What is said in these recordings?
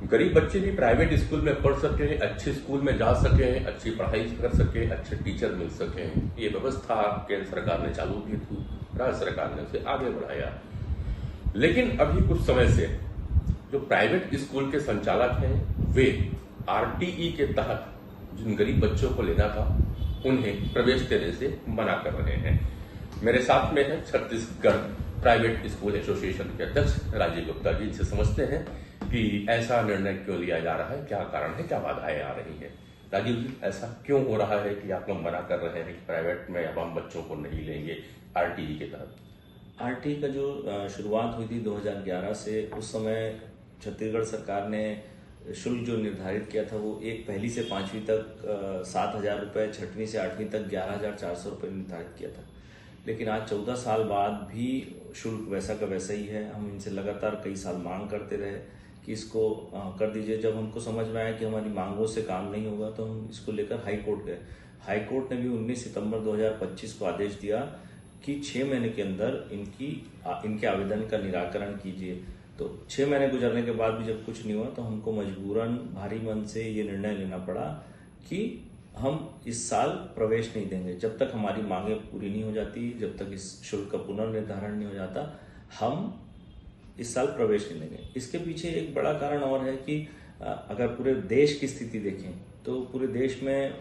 गरीब बच्चे भी प्राइवेट स्कूल में पढ़ सके, अच्छे स्कूल में जा सके, अच्छी पढ़ाई कर सके, अच्छे टीचर मिल सके, ये व्यवस्था केंद्र सरकार ने चालू की थी, राज्य सरकार ने उसे आगे बढ़ाया। लेकिन अभी कुछ समय से जो प्राइवेट स्कूल के संचालक हैं वे आरटीई के तहत जिन गरीब बच्चों को लेना था उन्हें प्रवेश देने से मना कर रहे हैं। मेरे साथ में है छत्तीसगढ़ प्राइवेट स्कूल एसोसिएशन के अध्यक्ष राजीव गुप्ता जी। इनसे समझते हैं कि ऐसा निर्णय क्यों लिया जा रहा है, क्या कारण है, क्या बाधाएं आ रही हैं। राजीव जी, ऐसा क्यों हो रहा है कि आप लोग मना कर रहे हैं कि प्राइवेट में अब हम बच्चों को नहीं लेंगे आरटीई के तहत? आरटीई का जो शुरुआत हुई थी 2011 से, उस समय छत्तीसगढ़ सरकार ने शुल्क जो निर्धारित किया था वो पहली से 5वीं तक 7,000 रुपये, 6वीं से 8वीं तक 11,400 रुपये निर्धारित किया था। लेकिन आज 14 साल बाद भी शुल्क वैसा का वैसा ही है। हम इनसे लगातार कई साल मांग करते रहे कि इसको कर दीजिए। जब हमको समझ में आया कि हमारी मांगों से काम नहीं होगा तो हम इसको लेकर हाई कोर्ट गए। हाई कोर्ट ने भी 19 सितंबर 2025 को आदेश दिया कि 6 महीने के अंदर इनके आवेदन का निराकरण कीजिए। तो 6 महीने गुजरने के बाद भी जब कुछ नहीं हुआ तो हमको मजबूरन भारी मन से ये निर्णय लेना पड़ा कि हम इस साल प्रवेश नहीं देंगे। जब तक हमारी मांगे पूरी नहीं हो जाती, जब तक इस शुल्क का पुनर्निर्धारण नहीं हो जाता, हम इस साल प्रवेश नहीं देंगे। इसके पीछे एक बड़ा कारण और है कि अगर पूरे देश की स्थिति देखें तो पूरे देश में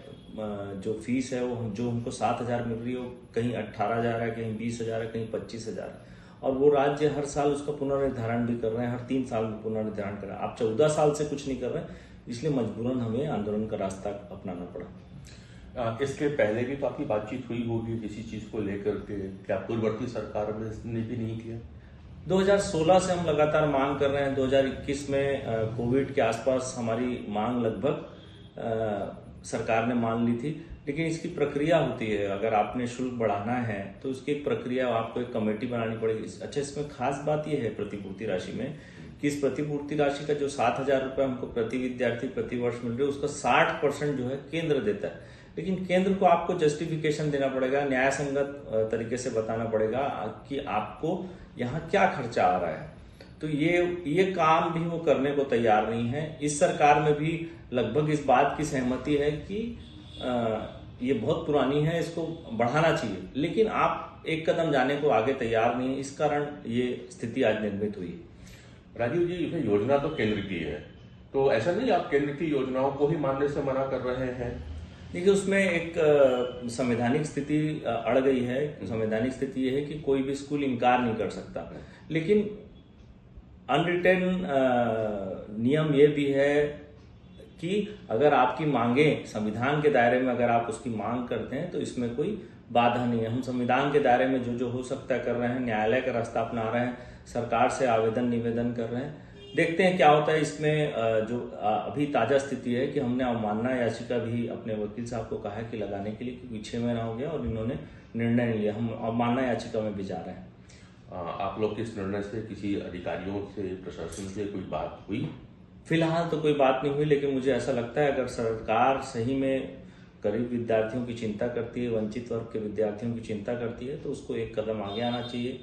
जो फीस है वो जो हमको 7,000 मिल रही है, वो कहीं 18,000 है, कहीं 20,000 है, कहीं 25,000 है। और वो राज्य हर साल उसका पुनर्निर्धारण भी कर रहे हैं, हर 3 साल में पुनर्निर्धारण कर रहे हैं। आप 14 साल से कुछ नहीं कर रहे हैं, इसलिए मजबूरन हमें आंदोलन का रास्ता अपनाना पड़ा। इसके पहले भी तो आपकी बातचीत हुई होगी किसी चीज को लेकर के, क्या पूर्ववर्ती सरकार ने भी नहीं किया? 2016 से हम लगातार मांग कर रहे हैं। 2021 में कोविड के आसपास हमारी मांग लगभग सरकार ने मान ली थी। लेकिन इसकी प्रक्रिया होती है, अगर आपने शुल्क बढ़ाना है तो उसकी एक प्रक्रिया, आपको एक कमेटी बनानी पड़ेगी। अच्छा, इसमें खास बात यह है प्रतिपूर्ति राशि में कि इस प्रतिपूर्ति राशि का जो 7,000 रुपये हमको प्रति विद्यार्थी प्रति वर्ष मिल रहे है, उसका 60% जो है केंद्र देता है। लेकिन केंद्र को आपको जस्टिफिकेशन देना पड़ेगा, न्याय संगत तरीके से बताना पड़ेगा कि आपको यहाँ क्या खर्चा आ रहा है। तो ये काम भी वो करने को तैयार नहीं है। इस सरकार में भी लगभग इस बात की सहमति है कि ये बहुत पुरानी है, इसको बढ़ाना चाहिए, लेकिन आप एक कदम जाने को आगे तैयार नहीं है। इस कारण ये स्थिति आज निर्मित हुई है। राजीव जी, इसमें योजना तो केंद्र की है, तो ऐसा नहीं आप केंद्र की योजनाओं को ही मानने से मना कर रहे हैं? देखिए, उसमें एक संवैधानिक स्थिति अड़ गई है। संवैधानिक स्थिति ये है कि कोई भी स्कूल इनकार नहीं कर सकता, लेकिन अनरिटन नियम ये भी है कि अगर आपकी मांगे संविधान के दायरे में, अगर आप उसकी मांग करते हैं तो इसमें कोई बाधा नहीं है। हम संविधान के दायरे में जो हो सकता है कर रहे हैं, न्यायालय का रास्ता अपना रहे हैं, सरकार से आवेदन निवेदन कर रहे हैं। देखते हैं क्या होता है। इसमें जो अभी ताजा स्थिति है कि हमने अवमानना याचिका भी अपने वकील साहब को कहा है कि लगाने के लिए, क्योंकि 6 महीना हो गया और इन्होंने निर्णय नहीं लिया। हम अवमानना याचिका में भी जा रहे हैं। आप लोग के इस निर्णय से किसी अधिकारियों से, प्रशासन से कोई बात हुई? फिलहाल तो कोई बात नहीं हुई, लेकिन मुझे ऐसा लगता है अगर सरकार सही में गरीब विद्यार्थियों की चिंता करती है, वंचित वर्ग के विद्यार्थियों की चिंता करती है, तो उसको एक कदम आगे आना चाहिए।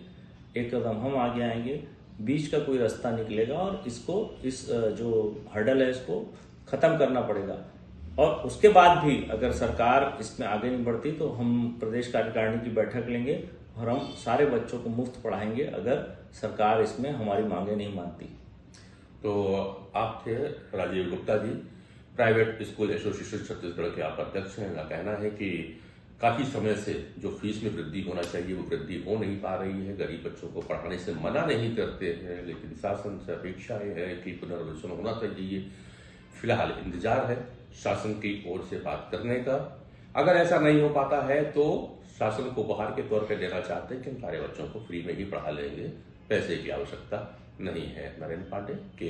एक कदम हम आगे आएंगे, बीच का कोई रास्ता निकलेगा और इस जो हर्डल है इसको खत्म करना पड़ेगा। और उसके बाद भी अगर सरकार इसमें आगे नहीं बढ़ती तो हम प्रदेश कार्यकारिणी की बैठक लेंगे और हम सारे बच्चों को मुफ्त पढ़ाएंगे अगर सरकार इसमें हमारी मांगे नहीं मानती। तो आप थे Rajiv Gupta ji, private school association Chhattisgarh के आप अध्यक्ष हैं। मेरा कहना है कि काफी समय से जो फीस में वृद्धि होना चाहिए वो वृद्धि हो नहीं पा रही है। गरीब बच्चों को पढ़ाने से मना नहीं करते हैं, लेकिन शासन से अपेक्षा है कि पुनर्विवेचन होना चाहिए। फिलहाल इंतजार है शासन की ओर से बात करने का। अगर ऐसा नहीं हो पाता है तो शासन को उपहार के तौर पर देना चाहते हैं कि हम सारे बच्चों को फ्री में ही पढ़ा लेंगे, पैसे की आवश्यकता नहीं है। नरेंद्र पांडे, के